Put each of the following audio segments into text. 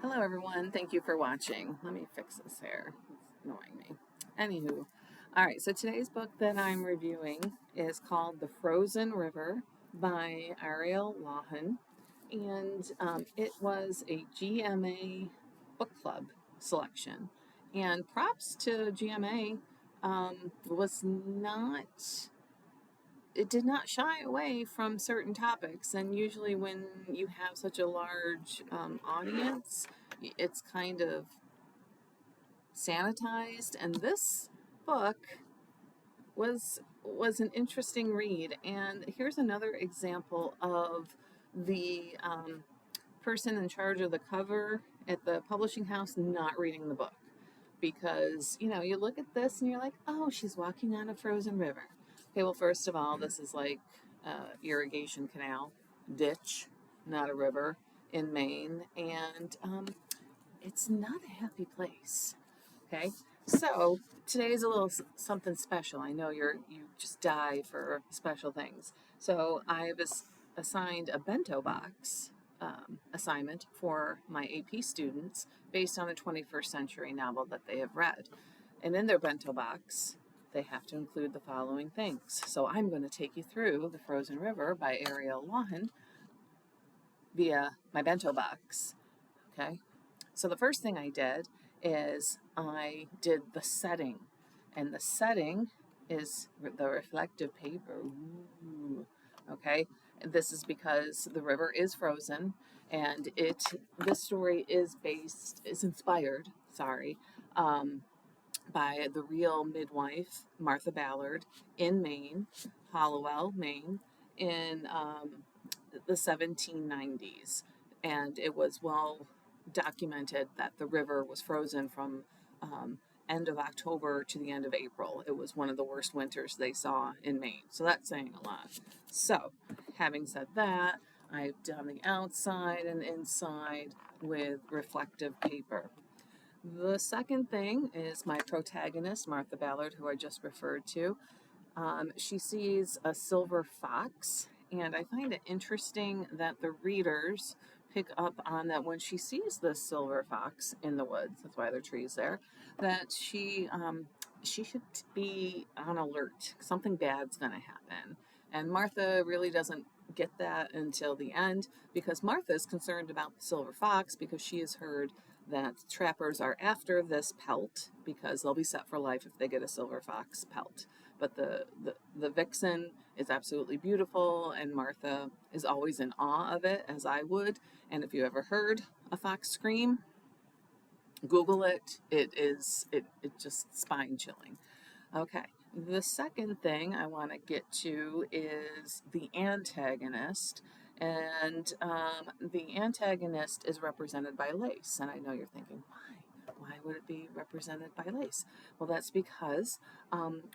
Hello, everyone. Thank you for watching. Let me fix this hair. It's annoying me. Anywho, all right. So today's book that I'm reviewing is called The Frozen River by Ariel Lawhon, and it was a GMA book club selection. And props to GMA. Was not it did not shy away from certain topics. And usually, when you have such a large audience, it's kind of sanitized. And this book was an interesting read. And here's another example of the person in charge of the cover at the publishing house not reading the book, because you look at this and you're like, oh, she's walking on a frozen river. Okay, well, first of all, this is like irrigation canal ditch, not a river, in Maine, and it's not a happy place. Okay, so today's a little something special. I know you just die for special things. So I've assigned a bento box assignment for my AP students based on a 21st century novel that they have read. And in their bento box, they have to include the following things. So I'm going to take you through The Frozen River by Ariel Lawhon via my bento box. Okay. So the first thing I did is I did the setting. And the setting is the reflective paper. Ooh. Okay. This is because the river is frozen, and this story is inspired, by the real midwife, Martha Ballard, in Maine, Hollowell, Maine, in the 1790s. And it was well documented that the river was frozen from end of October to the end of April. It was one of the worst winters they saw in Maine. So that's saying a lot. So, having said that, I've done the outside and inside with reflective paper. The second thing is my protagonist, Martha Ballard, who I just referred to. She sees a silver fox, and I find it interesting that the readers pick up on that when she sees this silver fox in the woods. That's why there are trees there. That she should be on alert. Something bad's going to happen, and Martha really doesn't get that until the end, because Martha is concerned about the silver fox because she has heard that trappers are after this pelt because they'll be set for life if they get a silver fox pelt. But the vixen is absolutely beautiful, and Martha is always in awe of it, as I would. And if you ever heard a fox scream, Google it. It just spine chilling. Okay. The second thing I want to get to is the antagonist. And the antagonist is represented by lace. And I know you're thinking, why? Why would it be represented by lace? Well, that's because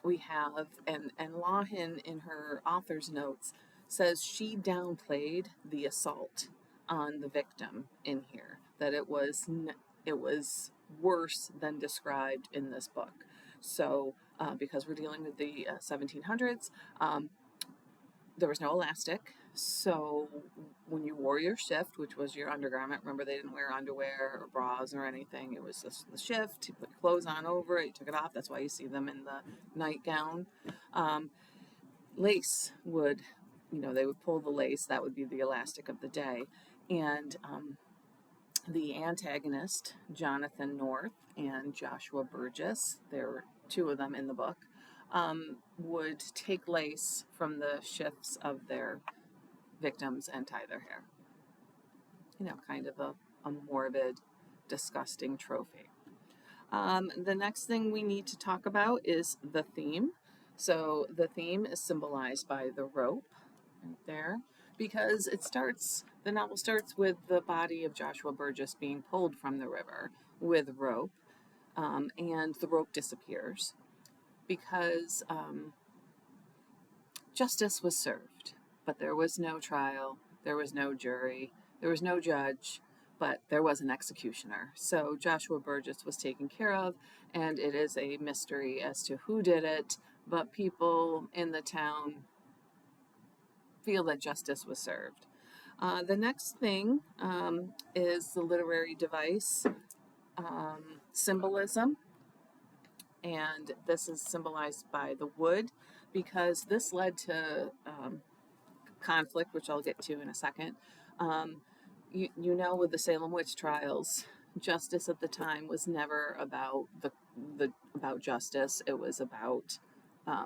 we have, and Lawhon in her author's notes says she downplayed the assault on the victim in here, that it was worse than described in this book. So, because we're dealing with the 1700s, there was no elastic. So, when you wore your shift, which was your undergarment, remember they didn't wear underwear or bras or anything. It was just the shift. You put clothes on over it, you took it off. That's why you see them in the nightgown. Lace would, they would pull the lace. That would be the elastic of the day. And the antagonist, Jonathan North and Joshua Burgess, there were two of them in the book, would take lace from the shifts of their victims and tie their hair. Kind of a morbid, disgusting trophy. The next thing we need to talk about is the theme. So the theme is symbolized by the rope right there, because the novel starts with the body of Joshua Burgess being pulled from the river with rope, and the rope disappears because justice was served, but there was no trial, there was no jury, there was no judge, but there was an executioner. So Joshua Burgess was taken care of, and it is a mystery as to who did it, but people in the town feel that justice was served. The next thing is the literary device symbolism, and this is symbolized by the wood because this led to conflict, which I'll get to in a second. Um, with the Salem witch trials, justice at the time was never about the about justice. It was about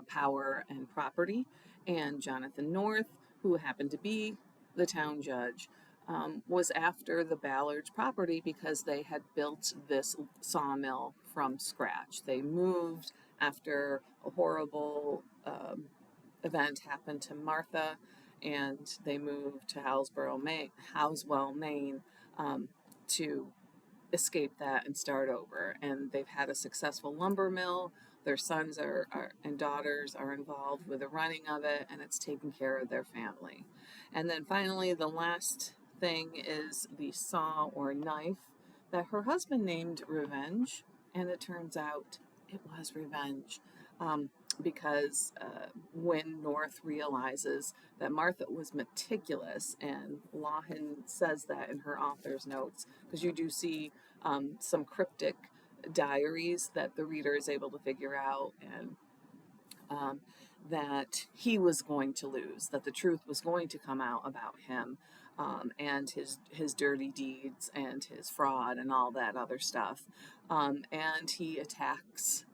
power and property. And Jonathan North, who happened to be the town judge, was after the Ballard's property because they had built this sawmill from scratch. They moved after a horrible event happened to Martha, and they moved to Housewell, Maine, to escape that and start over. And they've had a successful lumber mill. Their sons and daughters are involved with the running of it, and it's taking care of their family. And then finally, the last thing is the saw or knife that her husband named Revenge, and it turns out it was revenge. Because when North realizes that Martha was meticulous, and Lawhon says that in her author's notes, because you do see some cryptic diaries that the reader is able to figure out, and that he was going to lose, that the truth was going to come out about him, and his dirty deeds and his fraud and all that other stuff. And he attacks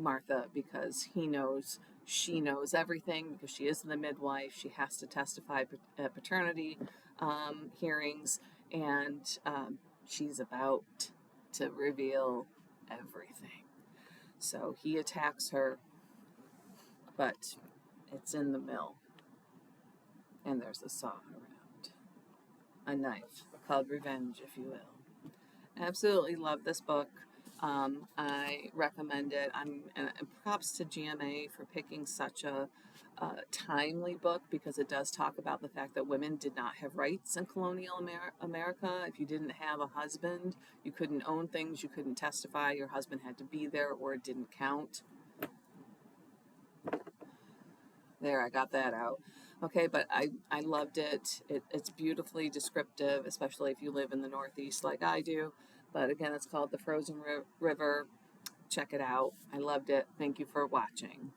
Martha because he knows she knows everything because she is the midwife. She has to testify at paternity hearings, and she's about to reveal everything. So he attacks her, but it's in the mill, and there's a saw around, a knife called Revenge, if you will. Absolutely love this book. I recommend it. And props to GMA for picking such a timely book, because it does talk about the fact that women did not have rights in colonial America. If you didn't have a husband, you couldn't own things, you couldn't testify, your husband had to be there or it didn't count. There, I got that out. Okay, but I loved it. It's beautifully descriptive, especially if you live in the Northeast like I do. But again, it's called The Frozen River. Check it out. I loved it. Thank you for watching.